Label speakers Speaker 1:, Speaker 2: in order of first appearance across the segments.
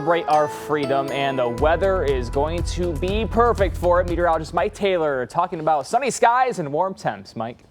Speaker 1: celebrate our freedom, and the weather is going to be perfect for it. Meteorologist Mike Taylor talking about sunny skies and warm temps. Mike.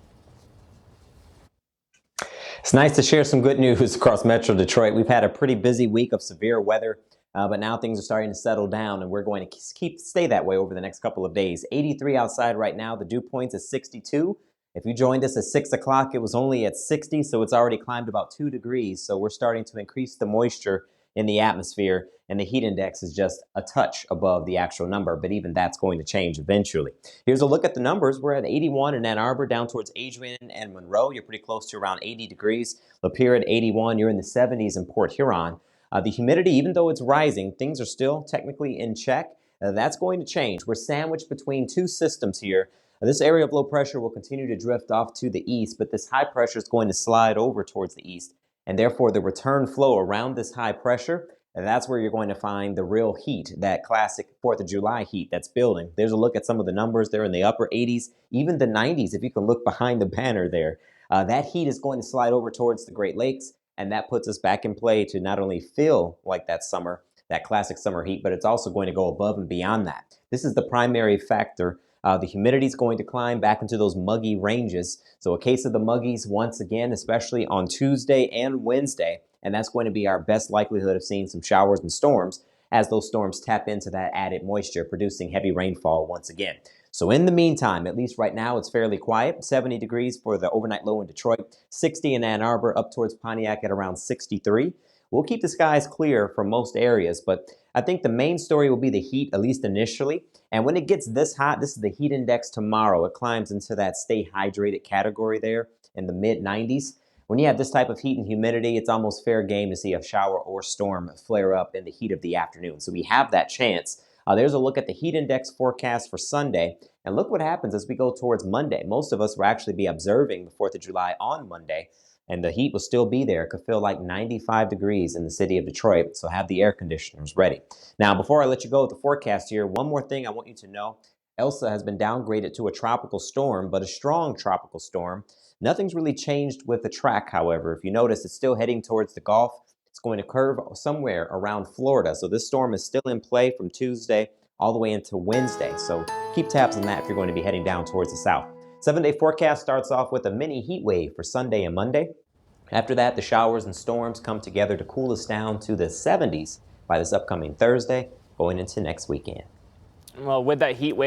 Speaker 2: It's nice to share some good news across Metro Detroit. We've had a pretty busy week of severe weather, but now things are starting to settle down, and we're going to stay that way over the next couple of days. 83 outside right now. The dew point is 62. If you joined us at 6 o'clock, it was only at 60, so it's already climbed about 2 degrees. So we're starting to increase the moisture in the atmosphere, and the heat index is just a touch above the actual number, but even that's going to change eventually. Here's a look at the numbers. We're at 81 in Ann Arbor, down towards Adrian and Monroe. You're pretty close to around 80 degrees. Lapeer at 81. You're in the 70s in Port Huron. The humidity, even though it's rising, things are still technically in check. That's going to change. We're sandwiched between two systems here. This area of low pressure will continue to drift off to the east, but this high pressure is going to slide over towards the east, and therefore the return flow around this high pressure, and that's where you're going to find the real heat, that classic 4th of July heat that's building. There's a look at some of the numbers. They're in the upper 80s, even the 90s, if you can look behind the banner there. That heat is going to slide over towards the Great Lakes, and that puts us back in play to not only feel like that summer, that classic summer heat, but it's also going to go above and beyond that. This is the primary factor. The humidity is going to climb back into those muggy ranges. So a case of the muggies once again, especially on Tuesday and Wednesday. And that's going to be our best likelihood of seeing some showers and storms as those storms tap into that added moisture, producing heavy rainfall once again. So in the meantime, at least right now, it's fairly quiet. 70 degrees for the overnight low in Detroit, 60 in Ann Arbor, up towards Pontiac at around 63. We'll keep the skies clear for most areas, but I think the main story will be the heat, at least initially. And when it gets this hot, this is the heat index tomorrow. It climbs into that stay hydrated category there in the mid 90s. When you have this type of heat and humidity, it's almost fair game to see a shower or storm flare up in the heat of the afternoon. So we have that chance. There's a look at the heat index forecast for Sunday. And look what happens as we go towards Monday. Most of us will actually be observing the 4th of July on Monday, and the heat will still be there. It could feel like 95 degrees in the city of Detroit, so have the air conditioners ready. Now, before I let you go with the forecast here, one more thing I want you to know. ELSA has been downgraded to a tropical storm, but a strong tropical storm. Nothing's really changed with the track, however. If you notice, it's still heading towards the Gulf. It's going to curve somewhere around Florida, so this storm is still in play from Tuesday all the way into Wednesday. So keep tabs on that if you're going to be heading down towards the south. 7-day forecast starts off with a mini heat wave for Sunday and Monday. After that, the showers and storms come together to cool us down to the 70s by this upcoming Thursday, going into next weekend.
Speaker 1: Well, with that heat wave